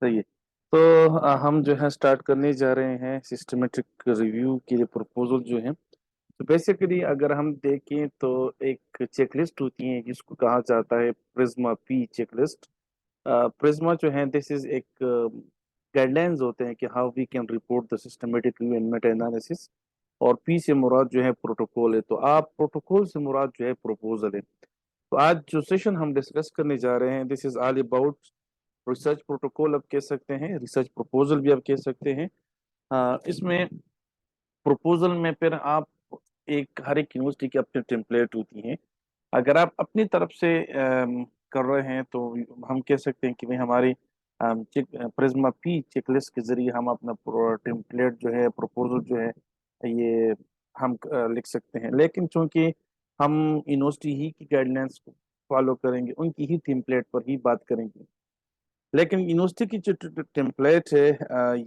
सही है। तो हम जो है स्टार्ट करने जा रहे हैं सिस्टमेटिक रिव्यू के लिए प्रपोजल जो है। तो बेसिकली अगर हम देखें तो एक चेकलिस्ट होती है जिसको कहा जाता है प्रिज्मा पी चेकलिस्ट। प्रिज्मा जो है दिस इज एक गाइडलाइंस होते हैं कि how we can report the systematic review and meta analysis. और पी से मुराद जो है प्रोटोकॉल है, तो आप प्रोटोकॉल से मुराद जो है प्रपोजल है। तो आज जो सेशन हम डिस्कस करने जा रहे हैं this is all about research protocol आप कह सकते हैं, रिसर्च प्रपोजल भी आप कह सकते हैं। इसमें प्रपोजल में फिर आप एक हर एक यूनिवर्सिटी की अपनी टेम्पलेट होती है। अगर आप अपनी तरफ से कर रहे हैं तो हम कह सकते हैं कि भाई हमारी प्रिज्मा पी चेकलिस्ट के जरिए हम अपना टेम्पलेट जो है प्रपोजल जो है ये हम लिख सकते हैं। लेकिन चूंकि हम यूनिवर्सिटी ही की गाइडलाइंस को फॉलो करेंगे, उनकी ही टेम्पलेट पर ही बात करेंगे। लेकिन यूनिवर्सिटी की जो टेम्पलेट है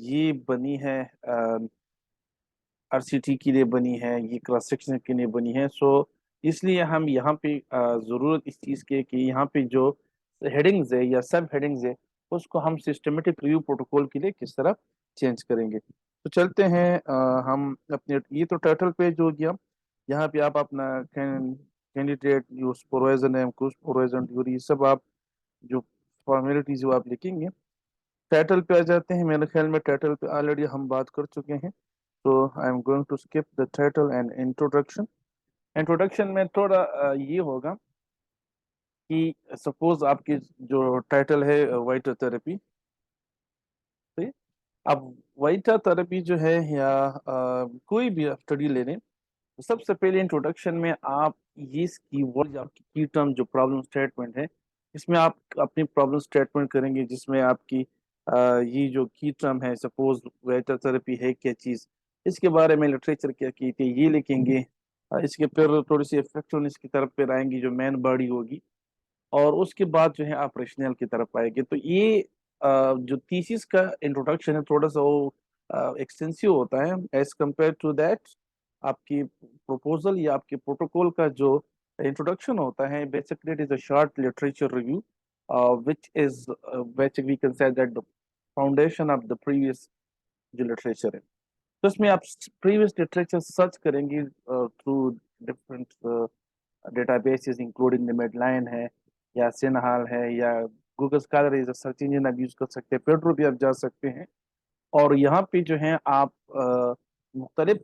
ये बनी है आरसीटी के लिए बनी है, ये क्रॉस सेक्शन के लिए बनी है। सो इसलिए हम यहाँ पे ज़रूरत इस चीज़ के कि यहाँ पे जो हेडिंग्स है या सब हेडिंग्स है उसको हम सिस्टमेटिक रिव्यू प्रोटोकॉल के लिए किस तरह चेंज करेंगे। तो चलते हैं हम अपने, ये तो टाइटल पेज हो गया। यहाँ पे आप अपना कैंडिडेट जो सुपरवाइजर नेम, को सुपरवाइजर ड्यूटी, ये सब आप जो फॉर्मेलिटीज वो आप लिखेंगे। टाइटल पे आ जाते हैं। मेरे ख्याल में टाइटल पे ऑलरेडी हम बात कर चुके हैं, तो I am going to skip the title and introduction. Introduction में थोड़ा ये होगा कि सपोज आपकी जो टाइटल है वाइटर थेरेपी, ठीक है? अब वाइटर थेरेपी जो है या कोई भी स्टडी ले लें, तो सबसे पहले इंट्रोडक्शन में आप ये कीवर्ड, आपकी की टर्म जो प्रॉब्लम स्टेटमेंट है, इसमें आप अपनी प्रॉब्लम स्टेटमेंट करेंगे जिसमें आपकी ये जो की टर्म है, सपोज वेटर थेरेपी है क्या चीज़, इसके बारे में लिटरेचर क्या की थी ये लिखेंगे। इसके फिर थोड़ी सी इफेक्टिवनेस की तरफ फिर आएंगी जो मेन बॉडी होगी, और उसके बाद जो है आप रेशनल की तरफ आएंगे। तो ये जो थीसिस का इंट्रोडक्शन है थोड़ा सा वो एक्सटेंसिव होता है एज कम्पेयर टू दैट। आपकी प्रपोजल या आपके प्रोटोकॉल का जो इंट्रोडक्शन होता है basically it is a short literature review which is which we can say that the foundation of the previous जो लिटरेचर है। तो इसमें आप प्रीवियस लिटरेचर सर्च करेंगे through different databases including the Medline है या सिनहाल है या Google scholar is search engine आप यूज कर सकते हैं, पेड्रो भी आप जा सकते हैं। और यहाँ पे जो है आप मुख्तलिफ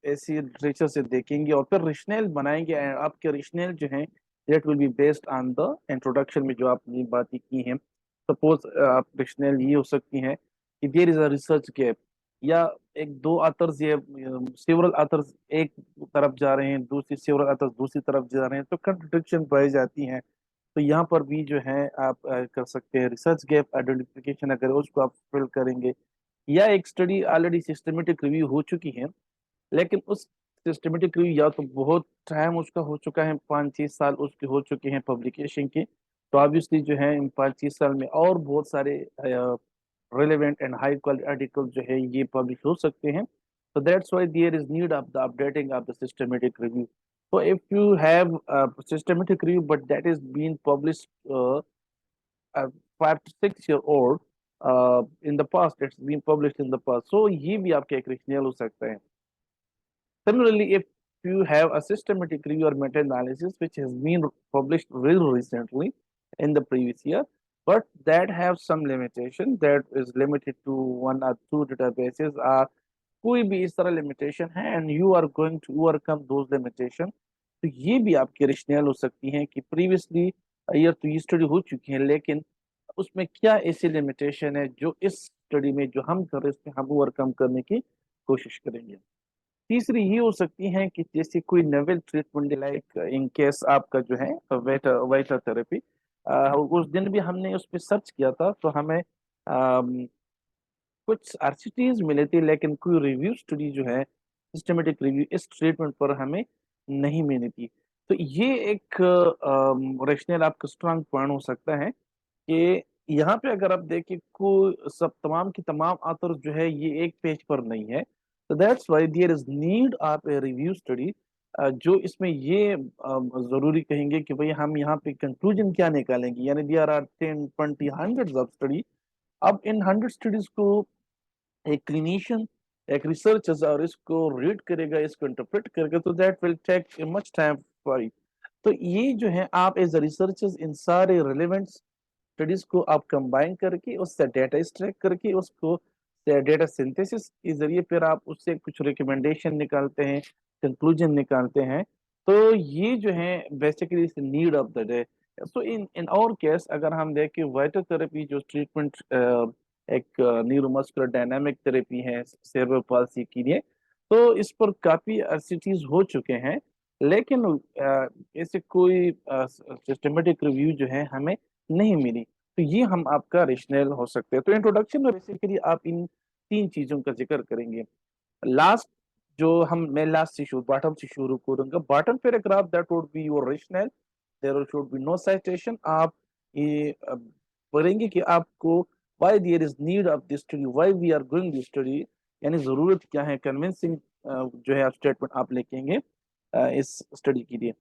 ऐसी लिटरेचर से देखेंगे और फिर रिशनल बनाएंगे। and आपके रिशनल जो है that will be based on the introduction में जो आपने बातें की हैं। सपोज आप रिशनल ये हो सकती हैं कि there is a research gap, या एक दो ऑथर्स या सेवरल ऑथर्स एक तरफ जा रहे हैं, दूसरी सेवरल ऑथर्स दूसरी तरफ जा रहे हैं, तो कंट्रडिक्शन पाई जाती हैं। तो यहाँ पर भी जो है आप कर सकते हैं रिसर्च गैप आइडेंटिफिकेशन, अगर उसको आप फिल करेंगे। या एक स्टडी ऑलरेडी सिस्टमेटिक रिव्यू हो चुकी है, लेकिन उस सिस्टमेटिक रिव्यू या तो बहुत टाइम उसका हो चुका है, 5-6 साल उसके हो चुके हैं पब्लिकेशन के, तो ऑब्वियसली जो है इन 5-6 साल में और बहुत सारे relevant and high quality article जो है ये publish हो सकते हैं। So that's why there is need of the updating of the systematic review. So if you have a systematic review but that is being published 5 to 6 year old in the past, it's been published in the past, so ये भी आपके एक regional हो सकता है। Similarly, if you have a systematic review or meta-analysis which has been published really recently in the previous year, but that have some limitation, that is limited to 1 or 2 databases, or कोई भी इस तरह limitation है and you are going to overcome those limitation, तो ये भी आपकी rational हो सकती हैं कि प्रीवियसली ईयर तो ये स्टडी हो चुकी है, लेकिन उसमें क्या ऐसी लिमिटेशन है जो इस स्टडी में जो हम कर रहे हैं इसमें हम ओवरकम करने की कोशिश करेंगे। तीसरी ये हो सकती है कि जैसे कोई novel treatment, like in case आपका जो है वेटर वाइटर थेरेपी, उस दिन भी हमने उस पर सर्च किया था तो हमें कुछ आरसीटीज मिले थे, लेकिन कोई रिव्यू स्टडी जो है सिस्टमेटिक रिव्यू इस ट्रीटमेंट पर हमें नहीं मिली थी। तो ये एक रेशनल आपका स्ट्रांग पॉइंट हो सकता है कि यहाँ पे अगर आप देखें को सब तमाम की तमाम ऑथर जो है ये एक पेज पर नहीं है, तो that's why there is need of a review study जो इसमें ये जरूरी कहेंगे कि भाई हम यहाँ पे कंक्लूजन क्या निकालेंगे, यानी there are 10, 20, hundreds of study अब इन 100 स्टडीज को एक क्लिनिशियन, एक रिसर्चर और इसको रीड करेगा, इसको इंटरप्रेट करेगा, तो that will take much time for. तो ये जो है आप एज अ रिसर्चर्स इन सारे रिलेवेंट स्टडीज को आप कंबाइन करके उससे डेटा एक्सट्रैक्ट करके उसको डेटा सिंथेसिस के जरिए फिर आप उससे कुछ रिकमेंडेशन निकालते हैं, कंक्लूजन निकालते हैं। तो ये जो है बेसिकली इस नीड ऑफ द डे। सो इन इन और केस अगर हम देखें वाइटल थेरेपी जो ट्रीटमेंट एक न्यूरोमस्कुलर डायनामिक थेरेपी है सेरेब्रल पाल्सी के लिए, तो इस पर काफी सिटीज हो चुके हैं, लेकिन ऐसे कोई सिस्टमेटिक रिव्यू जो है हमें नहीं मिली। तो ये हम आपका रेशनल हो सकते हैं। तो इंट्रोडक्शन में बेसिकली आप इन तीन चीजों का जिक्र करेंगे। लास्ट जो हम मैं लास्ट से शुरू बॉटम से शुरू करूंगा। Bottom paragraph that would be your rational, there should be no citation. आप ये पढ़ेंगे कि आपको why there is need of this study, why we are going this study, यानी जरूरत क्या है, कन्विंसिंग जो है आप स्टेटमेंट आप लिखेंगे इस स्टडी के लिए।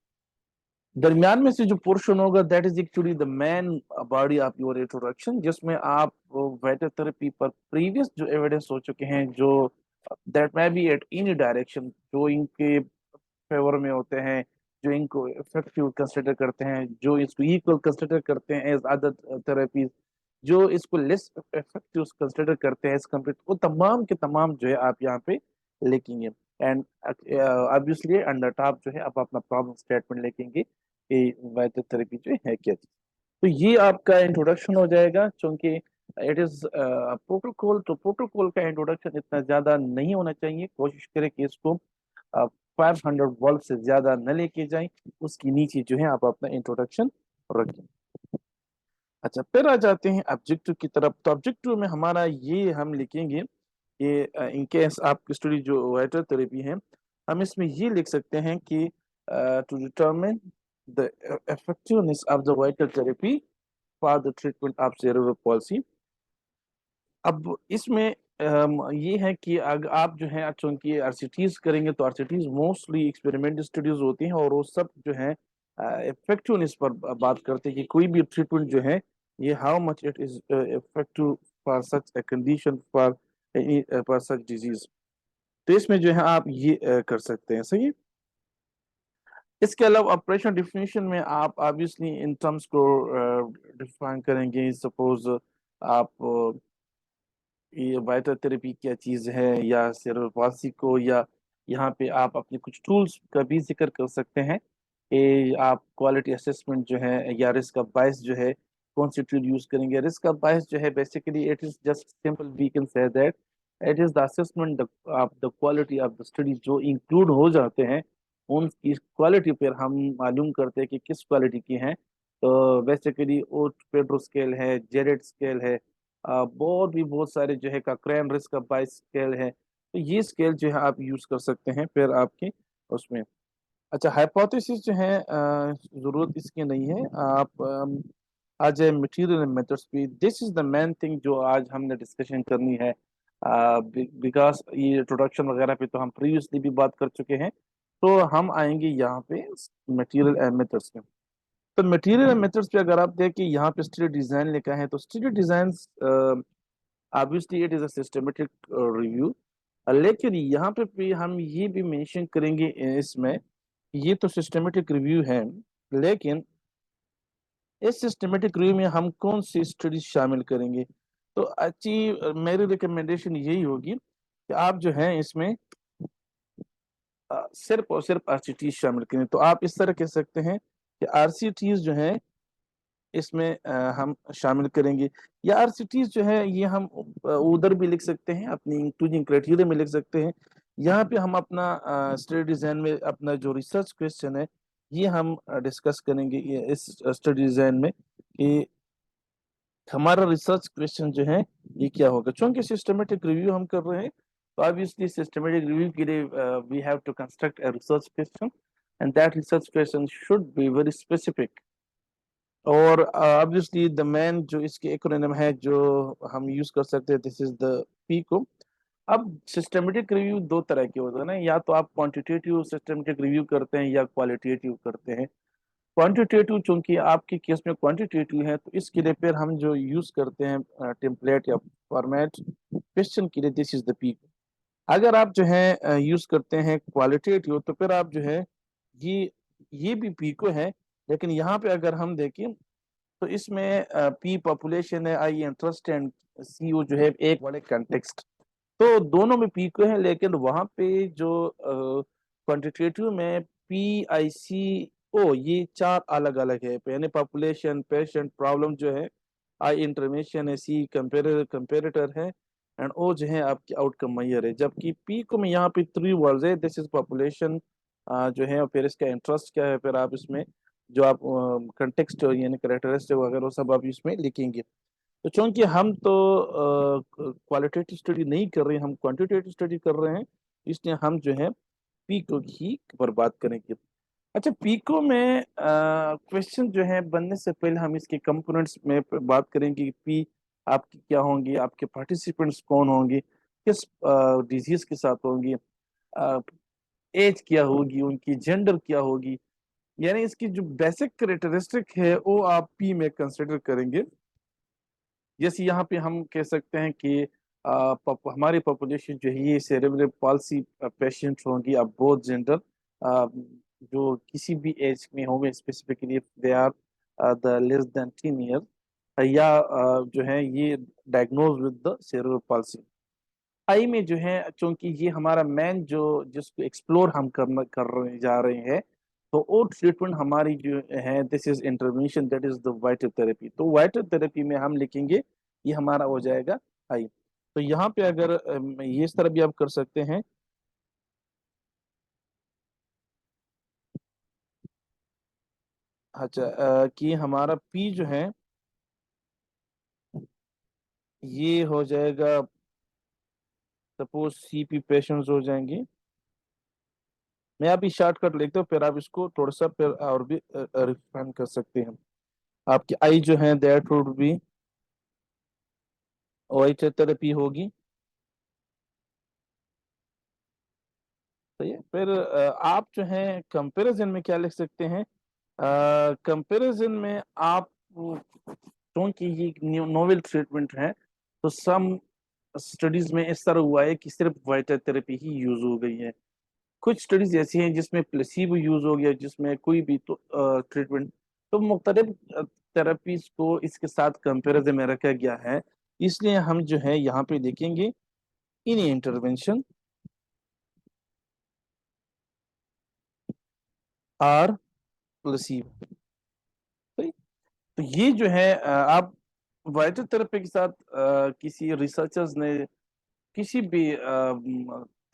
दरमियान में से जो पोर्शन होगा that is actually the main body of your introduction, जिसमें आप वाइटल थेरेपी पर प्रीवियस जो एविडेंस हो चुके हैं, जो that may be at any direction, जो इनके फेवर में होते हैं, जो इनको इफेक्टिव कंसिडर करते हैं, जो इसको इक्वल कंसिडर करते हैं एज अदर थेरेपीज, जो इसको लेस इफेक्टिव कंसिडर करते हैं एज कम्पेयर, वो तमाम के तमाम जो है आप यहाँ पे लिखेंगे। एंड ऑब्वियसली अंडर टॉप जो है आप अपना प्रॉब्लम स्टेटमेंट लिखेंगे कि वाइटल थेरेपी जो है क्या चीज। तो ये आपका इंट्रोडक्शन हो जाएगा। चूंकि इट इज प्रोटोकॉल, तो प्रोटोकॉल का इंट्रोडक्शन इतना ज्यादा नहीं होना चाहिए। कोशिश करें कि इसको 500 वर्ड से ज्यादा न लेके जाएं, उसकी नीचे जो है आप अपना इंट्रोडक्शन रखें। अच्छा, फिर आ जाते हैं ऑब्जेक्टिव की तरफ। तो ऑब्जेक्टिव में हमारा ये हम लिखेंगे कि इन केस आपकी स्टडी जो वाइटल थेरेपी है, हम इसमें ये लिख सकते हैं कि to determine the effectiveness of the vital therapy for the treatment of cerebral palsy. अब इसमें ये है कि अगर आप जो है चूंकि आरसीटीज करेंगे, तो आरसीटीज मोस्टली एक्सपेरिमेंट स्टडीज होती हैं और वो सब जो है इफेक्टिवनेस पर बात करते हैं कि कोई भी ट्रीटमेंट जो है ये how much it is effective for such a condition, for such disease. तो इसमें जो है आप ये कर सकते हैं, सही है। इसके अलावा ऑपरेशन डिफिनेशन में आप ऑब्वियसली इन टर्म्स को डिफाइन करेंगे। सपोज आप ये वाइटल थेरेपी क्या चीज है, या सेरेब्रल पाल्सी को, या यहाँ पे आप अपने कुछ टूल्स का भी जिक्र कर सकते हैं कि आप क्वालिटी असेसमेंट जो है या रिस्क ऑफ बायस जो है कौन सी टूल यूज करेंगे। रिस्क ऑफ बायस जो है basically it is just simple we can say that it is the assessment of the quality of the study जो इंक्लूड हो जाते हैं, उनकी क्वालिटी पर हम मालूम करते हैं कि किस क्वालिटी की हैं। तो बेसिकली ओ पेड्रो स्केल है, जेरेड स्केल है, बहुत भी बहुत सारे जो है काक्रेन रिस्क का बाइस स्केल है। तो ये स्केल जो है आप यूज कर सकते हैं फिर आपके उसमें। अच्छा, हाइपोथेसिस जो है जरूरत इसकी नहीं है। आप आ जाए मटेरियल मेथड्स पे। This is the main thing जो आज हमने डिस्कशन करनी है, बिकॉज ये इंट्रोडक्शन वगैरह पे तो हम प्रीवियसली भी बात कर चुके हैं। तो हम आएंगे यहाँ पे मटेरियल मेथड्स में। तो मटेरियल मेथड्स पे अगर आप देखें, यहाँ पे स्टडी डिजाइन लिखा है, तो study design obviously it is a systematic review. लेकिन यहाँ पे भी हम ये भी मेंशन करेंगे इसमें, ये तो सिस्टमेटिक रिव्यू है, लेकिन इस सिस्टमेटिक रिव्यू में हम कौन सी स्टडीज शामिल करेंगे। तो अच्छी मेरी रिकमेंडेशन यही होगी कि आप जो है इसमें सिर्फ और सिर्फ आरसीटीज शामिल करें। तो आप इस तरह कह सकते हैं कि आरसीटीज जो है इसमें हम शामिल करेंगे, या आरसीटीज जो है ये हम उधर भी लिख सकते हैं, अपनी इंक्लूजन क्राइटेरिया में लिख सकते हैं। यहाँ पे हम अपना स्टडी डिजाइन में अपना जो रिसर्च क्वेश्चन है ये हम डिस्कस करेंगे इस स्टडी डिजाइन में कि हमारा रिसर्च क्वेश्चन जो है ये क्या होगा। चूंकि सिस्टमेटिक रिव्यू हम कर रहे हैं, तो ऑब्वियसली सिस्टमेटिक रिव्यू के लिए we have to construct a research question, and that research question should be very specific. और ऑब्वियसली द मैन जो इसके एक्रोनिम है जो हम यूज कर सकते हैं, दिस इज द पीको। अब सिस्टमेटिक रिव्यू दो तरह के होते हैं ना, या तो आप क्वांटिटेटिव सिस्टमेटिक रिव्यू करते हैं या क्वालिटेटिव करते हैं। क्वांटिटेटिव, चूंकि आपके केस में क्वांटिटेटिव है, तो इसके लिए फिर हम जो यूज करते हैं टेम्पलेट या फॉर्मेट क्वेश्चन के लिए, दिस इज द पीक। अगर आप जो है यूज करते हैं क्वालिटेटिव, तो फिर आप जो है ये ये भी पीको है, लेकिन यहाँ पे अगर हम देखें तो इसमें पी पॉपुलेशन है, आई इंटरेस्ट एंड सी ओ जो है एक बड़े कंटेक्स्ट, तो दोनों में पीको है। लेकिन वहां पे जो क्वांटिटेटिव में पी आई सी ओ ये चार अलग अलग है, यानी पॉपुलेशन, पेशेंट, प्रॉब्लम जो है, आई इंटरवेंशन है, सी कंपेरेटर है, एंड ओ जो है आपकी आउटकम मैयर है। जबकि पी को में यहाँ पे थ्री वर्ड्स है, दिस इज पॉपुलेशन जो है, और फिर इसका इंटरेस्ट क्या है, फिर आप इसमें जो आप कंटेक्स्ट यानी करेक्टरिस्टिक वगैरह वो सब आप इसमें लिखेंगे। तो चूंकि हम तो क्वालिटेटिव स्टडी नहीं कर रहे हैं, हम क्वांटिटेटिव स्टडी कर रहे हैं, इसलिए हम जो है पीको की पर बात करेंगे। अच्छा, पीको में क्वेश्चन जो है बनने से पहले हम इसके कंपोनेंट्स में बात करेंगे कि पी आपकी क्या होंगी, आपके पार्टिसिपेंट्स कौन होंगे, किस डिजीज के साथ होंगी, एज क्या होगी, उनकी जेंडर क्या होगी, यानी इसकी जो बेसिक करेक्टरिस्टिक है वो आप पी में कंसिडर करेंगे। जैसे यहाँ पे हम कह सकते हैं कि हमारी पॉपुलेशन जो है ये सेरेब्रल पॉल्सी पेशेंट होंगी, अब बोथ जेंडर, जो किसी भी एज में होंगे, specifically they are the less than 10 year, या जो है ये diagnose with the cerebral palsy. आई में जो है, चूंकि ये हमारा मेन जो जिसको एक्सप्लोर हम कर रहे जा रहे हैं, तो वो ट्रीटमेंट हमारी जो है, this is intervention, that is the vital therapy. तो वाइटल थेरेपी में हम लिखेंगे, ये हमारा हो जाएगा आई। तो यहाँ पे अगर ये इस तरह भी आप कर सकते हैं। अच्छा, कि हमारा पी जो है ये हो जाएगा, सपोज सीपी पेशेंट्स हो जाएंगे। मैं अभी शॉर्टकट लिखता हूँ, फिर आप इसको थोड़ा सा फिर और भी रिफाइन कर सकते हैं। आपकी आई जो है that would B white therapy होगी। सही है। फिर आप जो है कंपैरिजन में क्या लिख सकते हैं, कंपैरिजन में आप क्योंकि ये नोवेल ट्रीटमेंट है, तो सम स्टडीज में इस तरह हुआ है कि सिर्फ वाइटल थेरेपी ही यूज हो गई है। कुछ स्टडीज ऐसी हैं जिसमें प्लेसिबो यूज हो गया, जिसमें कोई भी तो ट्रीटमेंट, तो मुख्तलिफ थेरेपीज को इसके साथ कंपैरिजन में रखा गया है। इसलिए हम जो है यहाँ पे देखेंगे इन इंटरवेंशन आर प्लेसिबो। तो ये जो है आप वाइटल थेरेपी के साथ किसी रिसर्चर्स ने किसी भी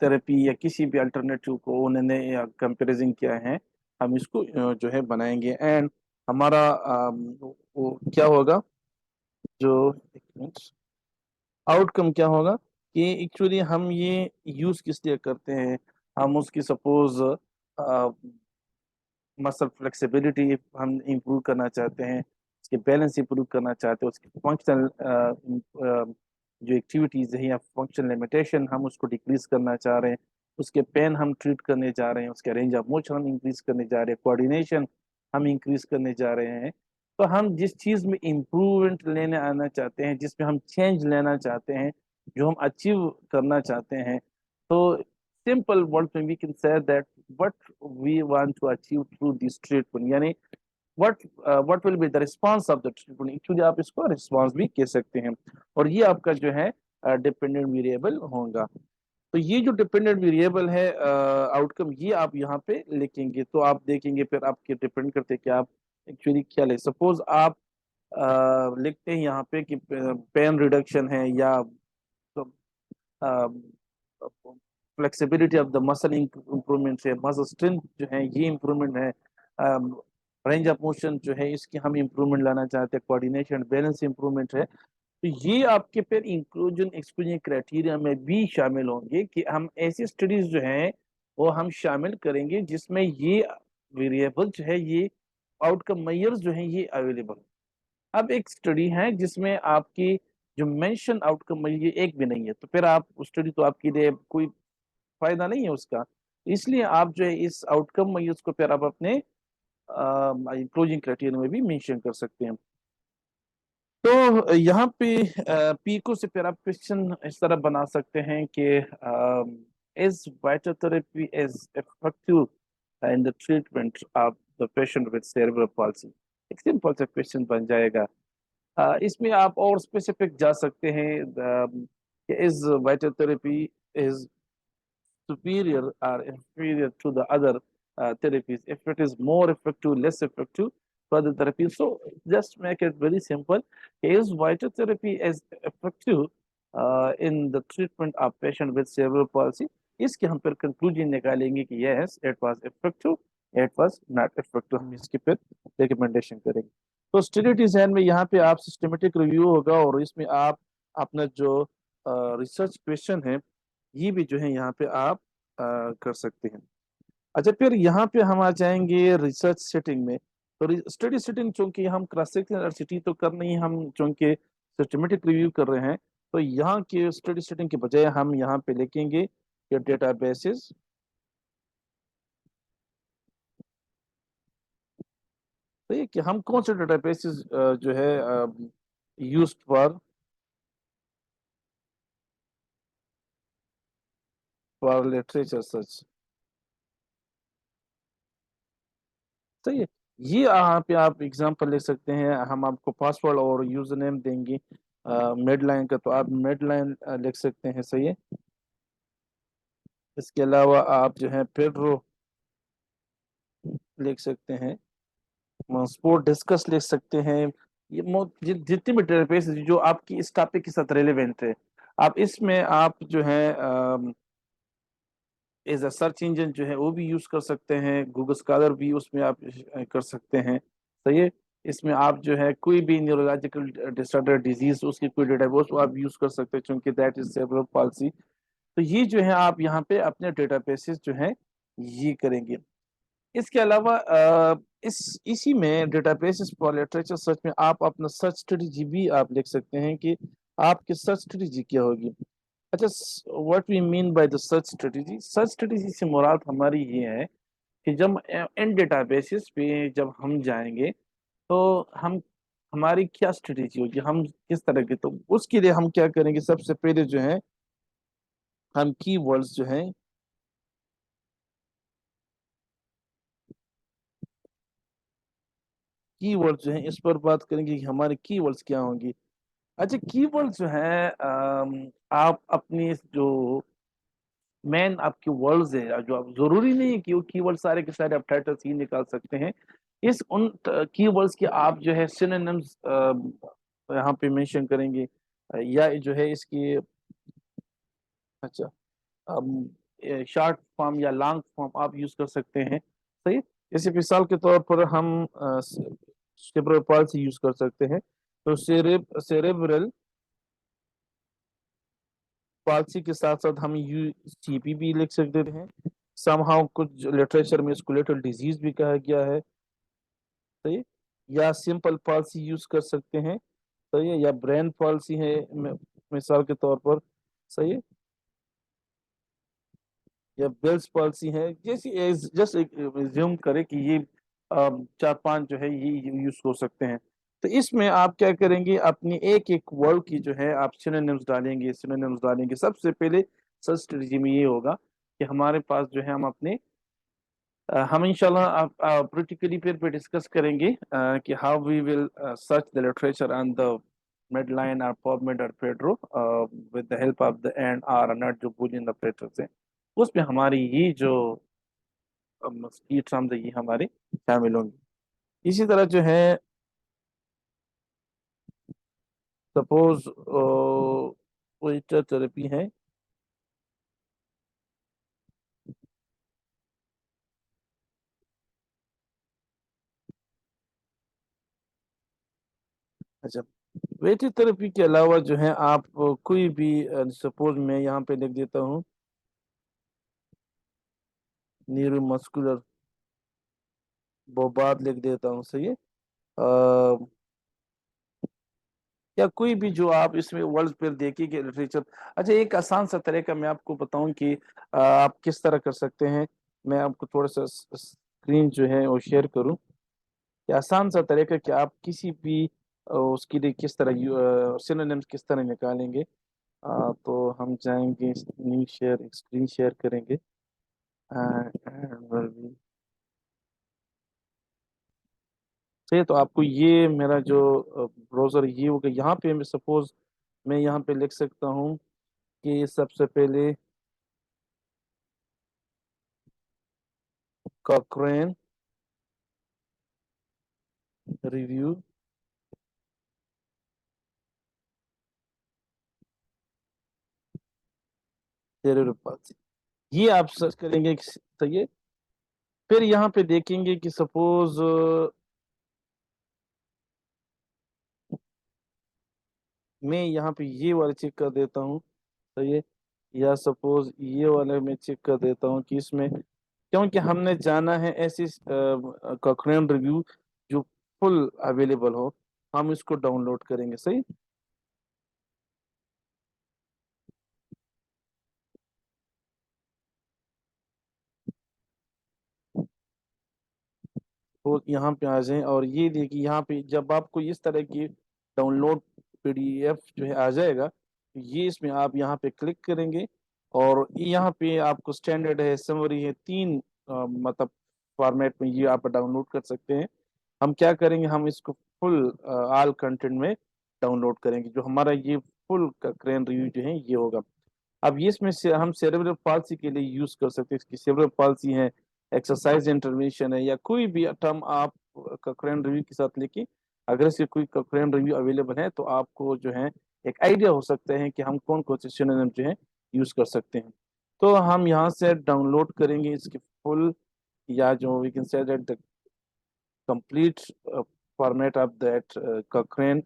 थेरेपी या किसी भी अल्टरनेटिव को उन्होंने कंपैरिजन किया है, हम इसको जो है बनाएंगे, एंड हमारा वो क्या होगा, जो एक मिनट, आउटकम क्या होगा कि एक्चुअली हम ये यूज किस लिए करते हैं। हम उसकी सपोज मसल फ्लेक्सिबिलिटी हम इंप्रूव करना चाहते हैं, उसके बैलेंस इंप्रूव करना चाहते हैं, उसकी फंक्शनल जो एक्टिविटीज है या फंक्शन लिमिटेशन हम उसको डिक्रीज करना चाह रहे हैं, उसके पेन हम ट्रीट करने जा रहे हैं, उसके रेंज ऑफ मोशन हम इंक्रीज करने जा रहे हैं, कोऑर्डिनेशन हम इंक्रीज करने जा रहे हैं। तो हम जिस चीज में इम्प्रूवमेंट लेने आना चाहते हैं, जिसमें हम चेंज लेना चाहते हैं, जो हम अचीव करना चाहते हैं, तो simple words में we can say that what we want to achieve through this treatment, यानी what will be the response of the treatment, actually आप इसको रिस्पॉन्स भी कह सकते हैं। और ये आपका जो है डिपेंडेंट वेरिएबल होगा। तो ये जो डिपेंडेंट वेरिएबल है आउटकम, ये आप यहाँ पे लिखेंगे, तो आप देखेंगे फिर आपके डिपेंड करते हैं कि आप एक्चुअली क्या ले। सपोज आप लिखते हैं यहाँ पे कि पेन रिडक्शन है, या flexibility of the muscle improvement है, मसल स्ट्रेंथ जो है ये इम्प्रूवमेंट है, रेंज ऑफ मोशन जो है इसकी हम इम्प्रूवमेंट लाना चाहते हैं, कोऑर्डिनेशन बैलेंस इम्प्रूवमेंट है। तो ये आपके फिर इंक्लूजन एक्सक्लूजन क्राइटेरिया में भी शामिल होंगे कि हम ऐसी स्टडीज जो हैं वो हम शामिल करेंगे जिसमें ये वेरिएबल जो है, ये आउटकम मेजर्स जो है ये अवेलेबल। अब एक स्टडी है जिसमें आपकी जो मेंशन आउटकम मेजर ये एक भी नहीं है, तो फिर आप उस स्टडी तो आपके लिए कोई फायदा नहीं है उसका। इसलिए आप जो है इस आउटकम मेजर्स को फिर आप अपने क्लोजिंग क्राइटेरिया में भी मेंशन कर सकते हैं। तो यहाँ पे पीको से फिर आप क्वेश्चन इस तरह बना सकते हैं कि is vojta therapy is effective in the treatment of the patient with cerebral palsy. एक सिंपल सा क्वेश्चन बन जाएगा। इसमें आप और स्पेसिफिक जा सकते हैं कि is vojta therapy is superior or inferior to the other therapies, if it is more effective, less effective to other therapies. So just make it very simple. Is phytotherapy is effective in the treatment of patient with cerebral palsy? इसके हम फिर conclusion निकालेंगे कि yes, it was effective, it was not effective. हम इसकी फिर recommendation करेंगे। तो स्टडी डिजाइन में यहाँ पे आप सिस्टमेटिक रिव्यू होगा और इसमें आप अपना जो रिसर्च क्वेश्चन है ये भी जो है यहाँ पे आप कर सकते हैं। अच्छा, फिर यहाँ पे हम आ जाएंगे रिसर्च सेटिंग में। तो स्टडी सेटिंग चूंकि हम क्रॉस सेक्शनल सिटी तो कर नहीं, हम चूंकि सिस्टमेटिक रिव्यू कर रहे हैं, तो यहाँ के स्टडी सेटिंग के बजाय हम यहाँ पे लिखेंगे कि डेटाबेसेस तो ये कि हम कौन से डेटाबेसेस जो है यूज्ड फॉर लिटरेचर सर्च। सही है। ये यहाँ पे आप एग्जांपल ले सकते हैं। हम आपको पासवर्ड और यूजर नेम देंगे मेडलाइन का, तो आप मेडलाइन लिख सकते हैं। सही है। इसके अलावा आप जो है पेड्रो लिख सकते हैं, स्पोर्ट डिस्कस लिख सकते हैं। ये जितने भी डेटाबेस जो आपकी इस टॉपिक के साथ रेलेवेंट है, आप इसमें आप जो है एज अ सर्च इंजन जो है वो भी यूज कर सकते हैं। गूगल स्कॉलर भी उसमें आप कर सकते हैं। सही है। इसमें आप जो है कोई भी न्यूरोलॉजिकल डिसऑर्डर डिजीज उसकी कोई डेटाबेस वो आप यूज कर सकते हैं, क्योंकि दैट इज सेरेब्रल पॉल्सी। तो ये जो है आप यहाँ पे अपने डेटाबेसेस जो है ये करेंगे। इसके अलावा इसी में डेटाबेसेस फॉर लिटरेचर सर्च में आप अपना सर्च स्ट्रेटजी भी आप लिख सकते हैं कि आपकी सर्च स्ट्रेटजी क्या होगी। अच्छा, what we mean by the search strategy से मुराद हमारी ये है कि जब इन डेटाबेसेस पे जब हम जाएंगे तो हम हमारी क्या स्ट्रेटजी होगी, हम किस तरह के, तो उसके लिए हम क्या करेंगे, सबसे पहले जो है हम कीवर्ड्स जो हैं कीवर्ड्स जो हैं इस पर बात करेंगे कि हमारे कीवर्ड्स क्या होंगी। अच्छा, कीवर्ड्स जो है आप अपनी जो मेन आपके वर्ड्स है, जो आप जरूरी नहीं है कि वो कीवर्ड सारे के सारे आप टाइटल्स ही निकाल सकते हैं। इस उन कीवर्ड्स के आप जो है सिनोनिम्स यहाँ पे मेंशन करेंगे, या जो है इसकी अच्छा शॉर्ट फॉर्म या लॉन्ग फॉर्म आप यूज कर सकते हैं। सही। जैसे मिसाल के तौर पर हम सेरेब्रल पॉल्सी यूज कर सकते हैं, तो सेरेब्रल पॉलिसी के साथ साथ हम यूसीपी भी लिख सकते हैं। समहाउ कुछ लिटरेचर में इसको लिटल डिजीज भी कहा गया है। सही। या सिंपल पॉलिसी यूज कर सकते हैं। सही है। या ब्रेन पॉलिसी है मिसाल के तौर पर। सही है। या बेल्स पॉलिसी है, जैसी जस्ट ज्यूम करे कि ये चार पांच जो है ये यूज हो सकते हैं। तो इसमें आप क्या करेंगे, अपनी एक एक वर्ड की जो है आप सिनोनिम्स डालेंगे। सबसे पहले सर्च स्ट्रेटजी में ये होगा कि हमारे पास जो है हम अपने हम इंशाल्लाह आप प्रैक्टिकली पे डिस्कस करेंगे कि how we will search the literature on the Medline और पबमेड और PEDro with the help of the and or not जो बूलियन ऑपरेटर्स हैं। उसमें हमारी ये जो की टर्म्स है ये हमारे शामिल होंगी। इसी तरह जो है सपोज कोई थेरेपी है। अच्छा, वेटिव थेरेपी के अलावा जो है आप कोई भी सपोज मैं यहाँ पे लिख देता हूँ न्यूरोमस्कुलर, वो बात लिख देता हूँ। सही है। या कोई भी जो आप इसमें वर्ल्ड पर देखिए लिटरेचर। अच्छा, एक आसान सा तरीका मैं आपको बताऊं कि आप किस तरह कर सकते हैं। मैं आपको थोड़ा सा स्क्रीन जो है वो शेयर करूं। कि आसान सा तरीका कि आप किसी भी उसके लिए किस तरह सिनोनिम्स किस तरह निकालेंगे। तो हम जाएंगे न्यू शेयर, एक स्क्रीन शेयर करेंगे। and सही है, तो आपको ये मेरा जो ब्राउज़र ये होगा, यहाँ पे मैं सपोज मैं यहाँ पे लिख सकता हूँ कि सबसे पहले कॉकरेन रिव्यू तेरे पास, ये आप सर्च करेंगे सही है। फिर यहाँ पे देखेंगे कि सपोज मैं यहाँ पे ये वाला चेक कर देता हूँ, सही है। या सपोज ये वाला मैं चेक कर देता हूँ कि इसमें, क्योंकि हमने जाना है ऐसी कॉकरेन रिव्यू जो फुल अवेलेबल हो, हम इसको डाउनलोड करेंगे, सही। तो यहाँ पे आ जाएं और ये देखिए, यहाँ पे जब आपको इस तरह की डाउनलोड पीडीएफ जो है आ जाएगा, तो ये इसमें आप यहाँ पे क्लिक करेंगे और यहाँ पे आपको स्टैंडर्ड है, समरी है, तीन मतलब फॉर्मेट में ये आप डाउनलोड कर सकते हैं। हम क्या करेंगे, हम इसको फुल ऑल कंटेंट में डाउनलोड करेंगे, जो हमारा ये फुल क्रेन रिव्यू जो है ये होगा। अब ये इसमें से हम सेरेब्रल पाल्सी के लिए यूज कर सकते हैं, इसकी सेरेब्रल पाल्सी है, एक्सरसाइज इंटरवेंशन है, या कोई भी टर्म आप कॉकरेन रिव्यू के साथ लेके, अगर इसके कोई कॉकरेन रिव्यू अवेलेबल है तो आपको जो है एक आइडिया हो सकता है कि हम कौन कौन से सिनोनिम जो है यूज कर सकते हैं। तो हम यहाँ से डाउनलोड करेंगे इसकी फुल, या जो we can say that the complete format of that Cochrane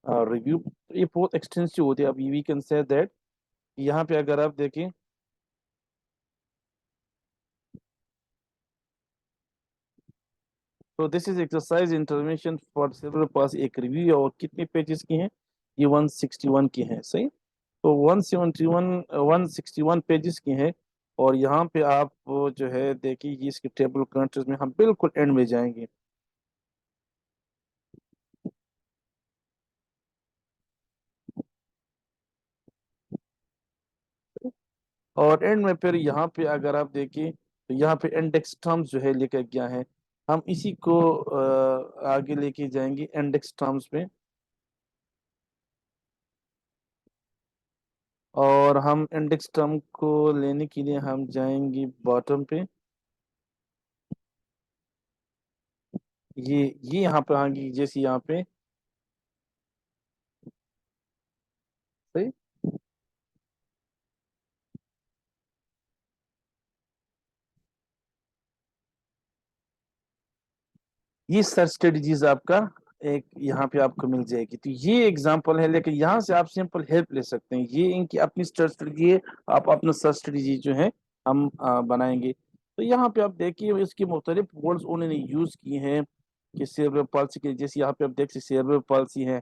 review. ये बहुत एक्सटेंसिव होती है। अब वी कैन से दैट यहाँ पे अगर आप देखें, तो this is exercise intervention for cerebral palsy, एक रिव्यू, और कितने पेजेस की हैं, ये 161 की हैं, सही। तो 161 पेजेस की हैं। और यहाँ पे आप वो जो है देखिए, ये इसके टेबल कंट्रीज में हम बिल्कुल एंड में जाएंगे। और एंड में फिर यहाँ पे अगर आप देखिए, तो यहाँ पे इंडेक्स टर्म्स जो है लेकर गया है, हम इसी को आगे लेके जाएंगे इंडेक्स टर्म्स में। और हम इंडेक्स टर्म को लेने के लिए हम जाएंगे बॉटम पे। ये यहाँ पे आएंगी, जैसे यहाँ पे, सही। ये सर्च स्ट्रेटजीज आपका एक यहाँ पे आपको मिल जाएगी। तो ये एग्जांपल है, लेकिन यहाँ से आप सिंपल हेल्प ले सकते हैं, ये इनकी अपनी सर्च स्ट्रेटजी है। आप अपना सर्च स्ट्रेटजी जो है हम बनाएंगे। तो यहाँ पे आप देखिए इसके मुख्तलिफ वर्ड्स उन्होंने यूज किए हैं कि सेरेब्रल पल्स के, जैसे यहाँ पे आप देख सकते सेरेब्रल पल्सी है,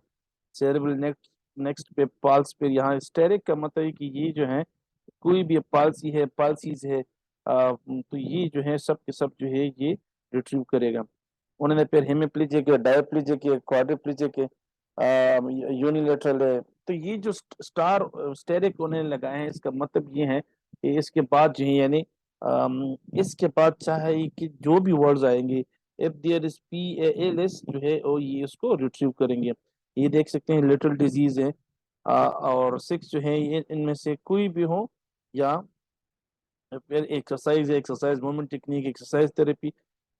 सेरेब्रल नेक्स्ट नेक्स्ट पे पल्स पे, यहाँ स्टेरिक का मतलब है कि ये जो है कोई भी पालसी है, पालसीज है, तो ये जो है सब के सब जो है ये रिट्रीव करेगा। उन्होंने फिर हेमिप्लीजिक है, डायप्लीजिक है, क्वाड्रिप्लीजिक है, यूनिलेटरल है। तो ये जो स्टार स्टेरिक उन्होंने लगाए हैं, इसका मतलब ये है कि इसके बाद जो है यानी इसके बाद चाहे कि जो भी वर्ड्स आएंगे, if there is P L S जो है वो ये इसको रिट्रीव करेंगे। ये देख सकते हैं लिटिल डिजीज है, और सिक्स जो है ये इनमें से कोई भी हो, या फिर एक्सरसाइज है, exercise movement technique, exercise therapy.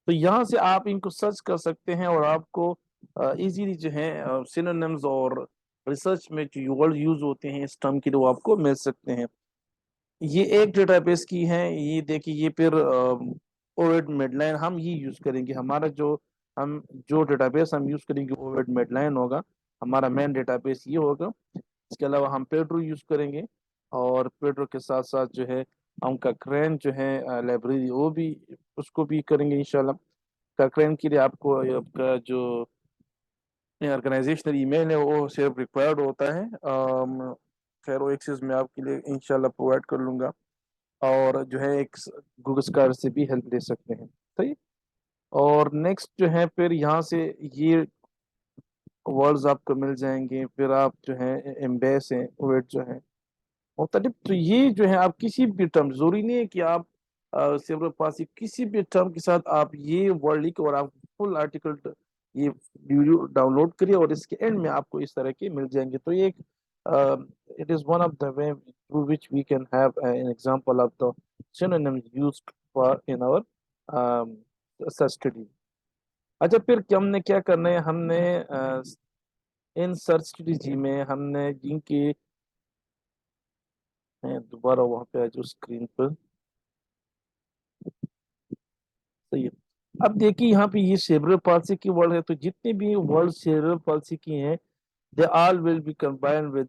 तो यहाँ से आप इनको सर्च कर सकते हैं और आपको इजीली जो है सिनोनिम्स और रिसर्च में जो वर्ड यूज होते हैं इस टर्म के लिए वो आपको मिल सकते हैं। ये एक डेटाबेस की है, ये देखिए, ये फिर ओवेड मेडलाइन हम ये यूज करेंगे। हमारा जो हम जो डेटाबेस हम यूज करेंगे ओवेड मेडलाइन होगा, हमारा मेन डेटाबेस ये होगा। इसके अलावा हम पेड्रो यूज करेंगे, और पेड्रो के साथ साथ जो है हम कक्रेन जो है लाइब्रेरी वो भी उसको भी करेंगे इंशाल्लाह। कक्रेन के लिए आपको आपका जो ऑर्गेनाइजेशनल ईमेल है वो सिर्फ रिक्वायर्ड होता है। खैर वो एक्सेस मैं आपके लिए इंशाल्लाह प्रोवाइड कर लूंगा। और जो है एक गूगल स्कॉलर से भी हेल्प ले सकते हैं, सही। اور نیکسٹ جو ہے پھر یہاں سے یہ ورڈز آپ کو مل جائیں گے. پھر آپ جو ہے امبیس ہیں ویٹ جو ہے مختلف. تو یہ جو ہے آپ کسی بھی ٹرم, ضروری نہیں ہے کہ آپ سیبر پاسی کسی بھی ٹرم کے ساتھ آپ یہ ورڈ لکھ اور آپ فل آرٹیکل یہ ویڈیو ڈاؤن لوڈ کریے اور اس کے اینڈ میں آپ کو اس طرح کے مل جائیں گے. تو یہ ایک it is one of the way through which we can have an example of the synonyms used for in our um, study. اچھا پھر ہم نے کیا کرنا ہے, ہم نے ان سرچ اسٹریٹجی میں ہم نے جن کی دوبارہ وہاں پہ آ جو اسکرین پر صحیح ہے. اب دیکھیے یہاں پہ یہ سیبرل پالسی کی ورڈ ہے, تو جتنے بھی ورڈ سیبرل پالسی کی ہیں they all will be combine with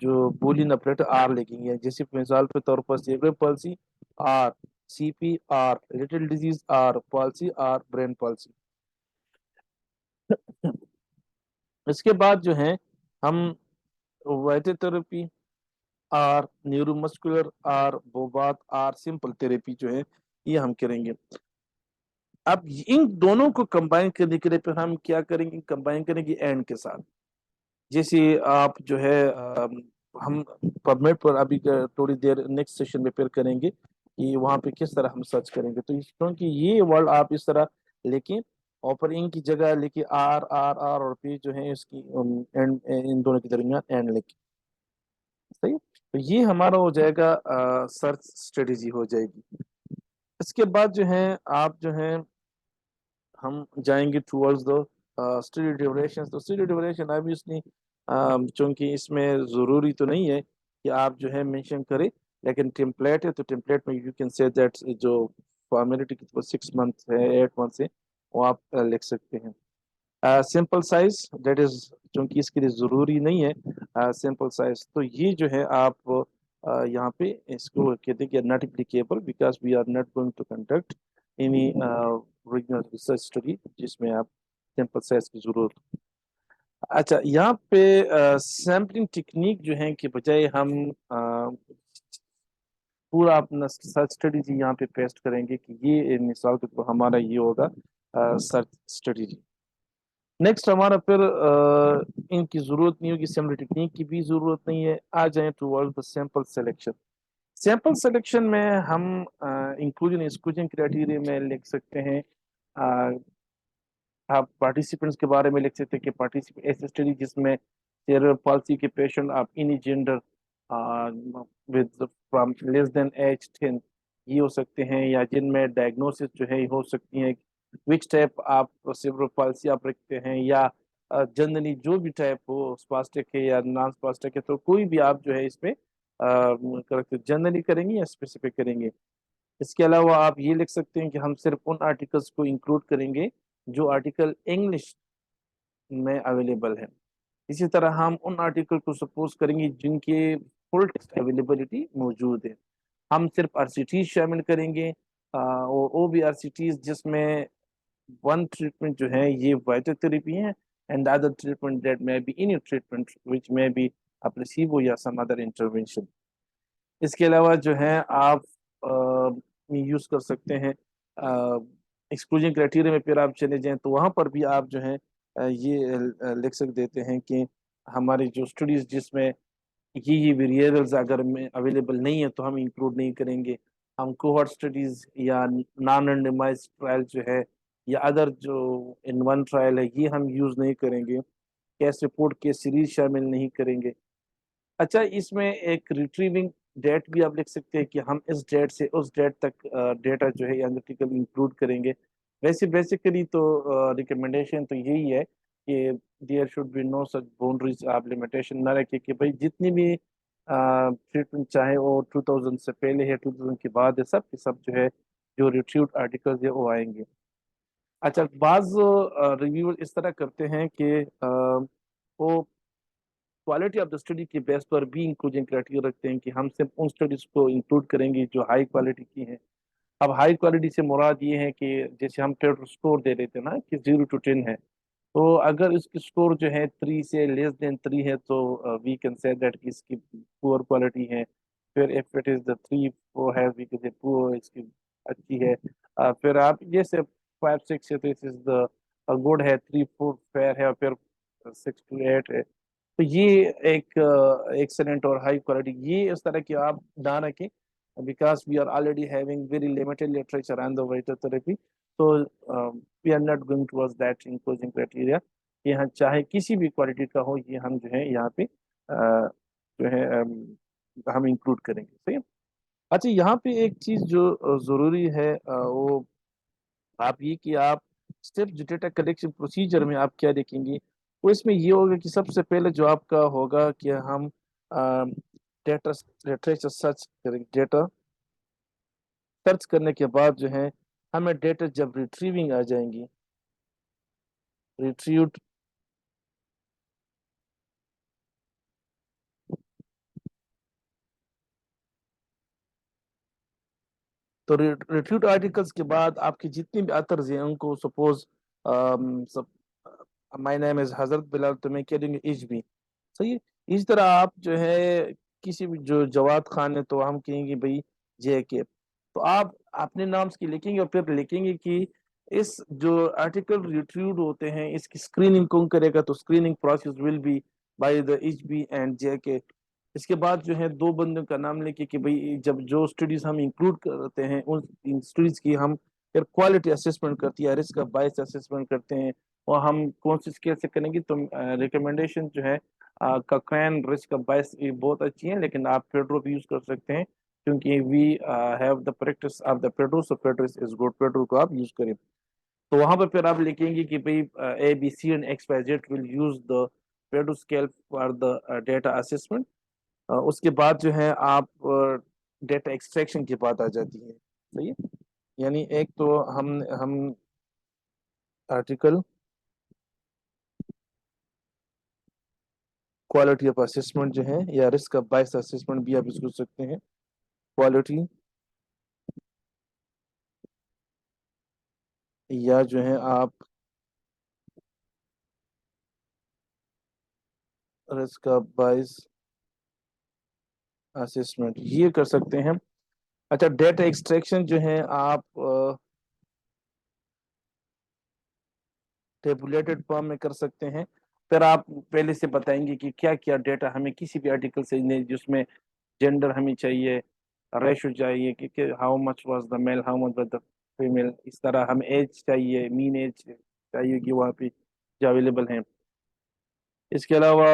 جو بولین آپریٹر آر لگیں گے. جیسے مثال کے طور پر cerebral palsy or, C P or, little disease or, palsy or, brain palsy. اس کے بعد جو ہے ہم وائٹر therapy or, neuromuscular or, Bobath or, simple therapy جو ہے یہ ہم کریں گے. اب ان دونوں کو کمبائن کرنے کے لیے پھر ہم کیا کریں گے, کمبائن کریں گے اینڈ کے ساتھ. جیسے آپ جو ہے ہم پبمیٹ پر ابھی تھوڑی دیر نیکسٹ سیشن میں پھر کریں گے کہ وہاں پہ کس طرح ہم سرچ کریں گے. تو کیونکہ یہ ورڈ آپ اس طرح لکھیں اور پر ان کی جگہ لکھیں آر آر آر اور پھر جو ہے اس کی ان دونوں کے درمیان اینڈ لکھیں. صحیح. تو یہ ہمارا ہو جائے گا سرچ اسٹریٹجی ہو جائے گی. اس کے بعد جو ہے آپ جو ہے ہم جائیں گے ٹورڈز دا اسٹڈی ڈیوریشن. تو اسٹڈی ڈیوریشن obviously چونکہ اس میں ضروری تو نہیں ہے کہ آپ جو ہے مینشن کریں, لیکن ٹیمپلیٹ ہے تو ٹیمپلیٹ میں یو کین سے دیٹ جو فارمیلٹی کی 6 months ہے 8 months ہے وہ آپ لکھ سکتے ہیں. سمپل سائز دیٹ از چونکہ اس کے لیے ضروری نہیں ہے سمپل سائز. تو یہ جو ہے آپ یہاں پہ اس کو کہتے ہیں کہ not applicable because we are not going to conduct any regional research study جس میں آپ سمپل سائز کی ضرورت. اچھا یہاں پہ سیمپلنگ ٹیکنیک جو ہے کہ بجائے ہم پورا اپنا سرچ اسٹریٹجی یہاں پہ پیسٹ کریں گے کہ یہ مثال کے طور ہمارا یہ ہوگا سرچ اسٹریٹجی. نیکسٹ ہمارا پھر ان کی ضرورت نہیں ہوگی, سیمپل ٹیکنیک کی بھی ضرورت نہیں ہے. آ جائیں toward the sample selection. Sample selection میں ہم انکلوژن ایکسکلوژن کرائٹیریا میں لکھ سکتے ہیں. آپ پارٹیسپینٹس کے بارے میں لکھ سکتے ہیں کہ پارٹیسپینٹ ایسی اسٹڈی جس میں سیریبرل پالسی کے پیشنٹ آپ any gender with from less than age 10 یہ ہو سکتے ہیں, یا جن میں ڈائگنوسس جو ہے ہو سکتی ہیں وچ ٹائپ آپ سیریبرل پالسی آپ رکھتے ہیں, یا جنرلی جو بھی ٹائپ ہو اسپاسٹک ہے یا نان اسپاسٹک ہے, تو کوئی بھی آپ جو ہے اس میں جنرلی کریں گے یا اسپیسیفک کریں گے. اس کے علاوہ آپ یہ لکھ سکتے ہیں کہ ہم صرف ان آرٹیکلس کو انکلوڈ کریں گے جو آرٹیکل انگلش میں اویلیبل ہے. اسی طرح ہم ان آرٹیکل کو سپوز کریں گے جن کے فل ٹیکسٹ اویلیبلٹی موجود ہے. ہم صرف RCTs شامل کریں گے اور وہ بھی RCTs جس میں ون ٹریٹمنٹ جو ہے یہ وائٹر تھراپی ہے اینڈ ادر ٹریٹمنٹ دیٹ میں بی اینی ٹریٹمنٹ وچ میں بی پلیسیبو یا سم ادر انٹرونشن. اس کے علاوہ جو ہے آپ یوز کر سکتے ہیں ایکسکلوژن کرائٹیریا میں. پھر آپ چلے جائیں تو وہاں پر بھی آپ جو ہے یہ لکھ سک دیتے ہیں کہ ہماری جو اسٹڈیز جس میں یہ ویریبلز اگر میں اویلیبل نہیں ہے تو ہم انکلوڈ نہیں کریں گے. ہم کوہورٹ اسٹڈیز یا نان رینڈمائز ٹرائل جو ہے یا ادر جو ان ون ٹرائل ہے یہ ہم یوز نہیں کریں گے. کیس رپورٹ کے سیریز شامل نہیں کریں گے. اچھا اس میں ایک ریٹریونگ ڈیٹ بھی آپ لکھ سکتے ہیں کہ ہم اس ڈیٹ سے اس ڈیٹ تک ڈیٹا جو ہے انالیٹیکل انکلوڈ کریں گے. ویسے بیسیکلی تو ریکمنڈیشن تو یہی ہے کہ there should be no such boundaries. آپ لمیٹیشن نہ رکھیں کہ بھائی جتنی بھی ٹریٹمنٹ چاہے وہ 2000 سے پہلے ہے 2000 کے بعد ہے, سب کے سب جو ہے جو ریٹریوڈ آرٹیکلز ہے وہ آئیں گے. اچھا بعض ریویور اس طرح کرتے ہیں کہ وہ کوالٹی آف دا اسٹڈی کے بیس پر بھی انکلوژن کرائٹیریا رکھتے ہیں کہ ہم صرف ان اسٹڈیز کو انکلوڈ کریں گے جو ہائی کوالٹی کی ہیں. اب ہائی کوالٹی سے مراد یہ ہے کہ جیسے ہم ٹیٹر اسکور دے دیتے نا کہ 0 to 10 ہے, تو اگر اس کی اسکور جو ہے 3 سے لیس دین 3 ہے تو وی کین سے دیٹ کہ اس کی پور کوالٹی ہے. پھر if it is the 3 4 ہے وی کین سے پور, اس کی अच्छी है। फिर आप जैसे 5 6 है तो इस इज द गुड है, 3 4 फेयर है, और फिर 6 to 8 है। तो ये एक एक्सेलेंट और हाई क्वालिटी, ये इस तरह की आप ना रखें, because we are already having very limited literature on the वाइटर थेरेपी। तो we are not going towards that including criteria. यहाँ चाहे किसी भी क्वालिटी का हो, ये हम जो है यहाँ पे जो है हम इंक्लूड करेंगे, सही है। अच्छा, यहाँ पे एक चीज जो जरूरी है, वो आप ये कि आप स्टेप डेटा कलेक्शन प्रोसीजर में आप क्या देखेंगे। तो इसमें ये होगा कि सबसे पहले जो आपका होगा कि हम डेटा लिटरेचर सर्च करेंगे। डेटा सर्च करने के बाद जो है हमें डेटा जब रिट्रीविंग आ जाएंगी, रिट्रीव, तो रिट्रीव्ड आर्टिकल्स के बाद आपके जितने भी अथर्स हैं उनको सपोज सब, माय नेम इज हजरत बिलाल, तो मैं कह देंगे एच बी, सही है। इस तरह आप जो है किसी भी जो जवाद खान है तो हम कहेंगे भाई जे के। तो आप अपने नाम की लिखेंगे और फिर लिखेंगे कि इस जो आर्टिकल रिट्रीव्ड होते हैं इसकी स्क्रीनिंग कौन करेगा, तो screening process will be by the H B and J K. इसके बाद जो है दो बंदों का नाम लेके कि भाई जब जो स्टडीज हम इंक्लूड करते हैं उन स्टडीज की हम फिर क्वालिटी असेसमेंट करती है, रिस्क बायस असेसमेंट करते हैं। और हम कौन सी स्केल से करेंगे, तो रिकमेंडेशन जो है कक्रेन रिस्क बायस ये बहुत अच्छी है, लेकिन आप फेडरो भी यूज कर सकते हैं क्योंकि we have the practice of the PEDro, so PEDro is good, PEDro को आप यूज करें। तो वहां पर फिर आप लिखेंगे कि भाई A B C and X Y Z will use the PEDro scale for the data assessment. उसके बाद जो है आप डेटा एक्सट्रैक्शन की बात आ जाती है, सही है। यानी एक तो हम आर्टिकल क्वालिटी ऑफ असेसमेंट जो है या रिस्क ऑफ बायस असेसमेंट भी आप इसको सकते हैं, क्वालिटी या जो है आप रिस्क ऑफ बायस असेसमेंट ये कर सकते हैं। अच्छा, डेटा एक्सट्रैक्शन जो है आप टेबुलेटेड फॉर्म में कर सकते हैं। फिर आप पहले से बताएंगे कि क्या क्या डेटा हमें किसी भी आर्टिकल से जिसमें जेंडर हमें चाहिए, रेशो चाहिए कि how much was the male, how much was the female, इस तरह हमें एज चाहिए, मीन एज चाहिए कि वहाँ पे जो अवेलेबल हैं। इसके अलावा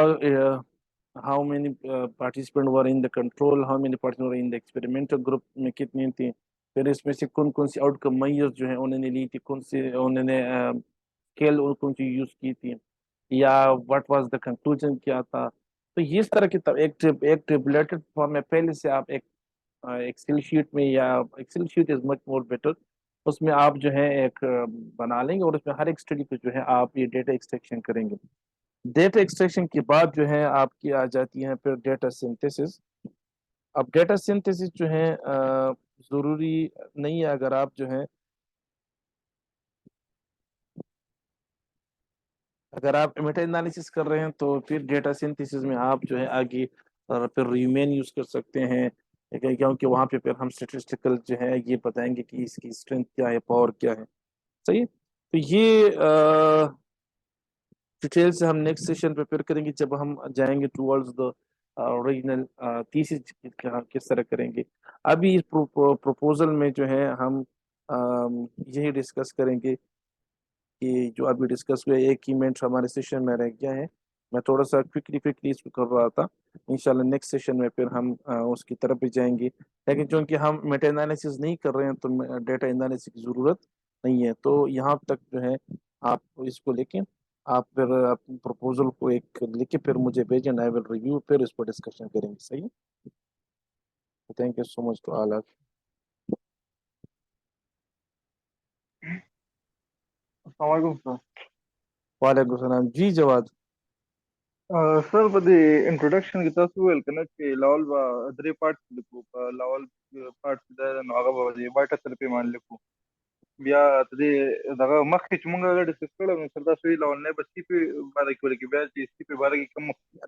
how many participant were in the control, how many participant in the experimental group में कितने थे। फिर इसमें से कौन कौन सी आउटकम मैयर्स जो है उन्होंने ली थी, कौन से उन्होंने स्केल और कौन सी यूज की थी, या व्हाट वाज द कंक्लूजन क्या था। तो ये इस तरह की एक टेबुलेटेड फॉर्म में पहले से आप एक एक्सेल शीट में, या Excel sheet is much more better, उसमें आप जो है एक बना लेंगे और उसमें हर एक स्टडी पे जो है आप ये डेटा एक्सट्रैक्शन करेंगे। डेटा एक्सट्रैक्शन के बाद जो है आपकी आ जाती है फिर डेटा सिंथेसिस। अब डेटा सिंथेसिस जो है जरूरी नहीं है, अगर आप जो है अगर आप मेटा एनालिसिस कर रहे हैं तो फिर डेटा सिंथेसिस में आप जो है आगे फिर रीमेन यूज कर सकते हैं, क्योंकि वहां पे फिर हम स्टेटिस्टिकल जो है ये बताएंगे कि इसकी स्ट्रेंथ क्या है, पावर क्या है, सही है। तो ये डिटेल से हम नेक्स्ट सेशन पे फिर करेंगे जब हम जाएंगे टुवर्ड्स द ओरिजिनल थीसिस किस तरह करेंगे। अभी इस प्रपोजल में जो है हम यही डिस्कस करेंगे कि जो अभी डिस्कस हुआ है, एक ही मिनट हमारे सेशन में रह गया है। मैं थोड़ा सा क्विकली क्विकली इसको कर रहा था। इंशाल्लाह नेक्स्ट सेशन में फिर हम उसकी तरफ भी जाएंगे, लेकिन चूंकि हम मेटा एनालिसिस नहीं कर रहे हैं तो डेटा एनालिसिस की ज़रूरत नहीं है। तो यहाँ तक जो है आप इसको लेके आप फिर प्रपोजल को एक लिख के फिर मुझे भेजें, आई विल रिव्यू, फिर इस पर डिस्कशन करेंगे, सही है। Thank you so much to all of. अस्सलाम वालेकुम सर। वालेकुम सलाम जी जवाद। सर बदी इंट्रोडक्शन की तस्वीर वेल कनेक्ट के लावल बा अदरी पार्ट्स लिखो लावल पार्ट्स दा नोगा बा दी वाइट थेरेपी मान लिखो बिया तदी दगा मख की चुमंगा डिस्कस करो सर दा सुई लावल ने बस सी पे बारे की बिया सी पे बारे की कम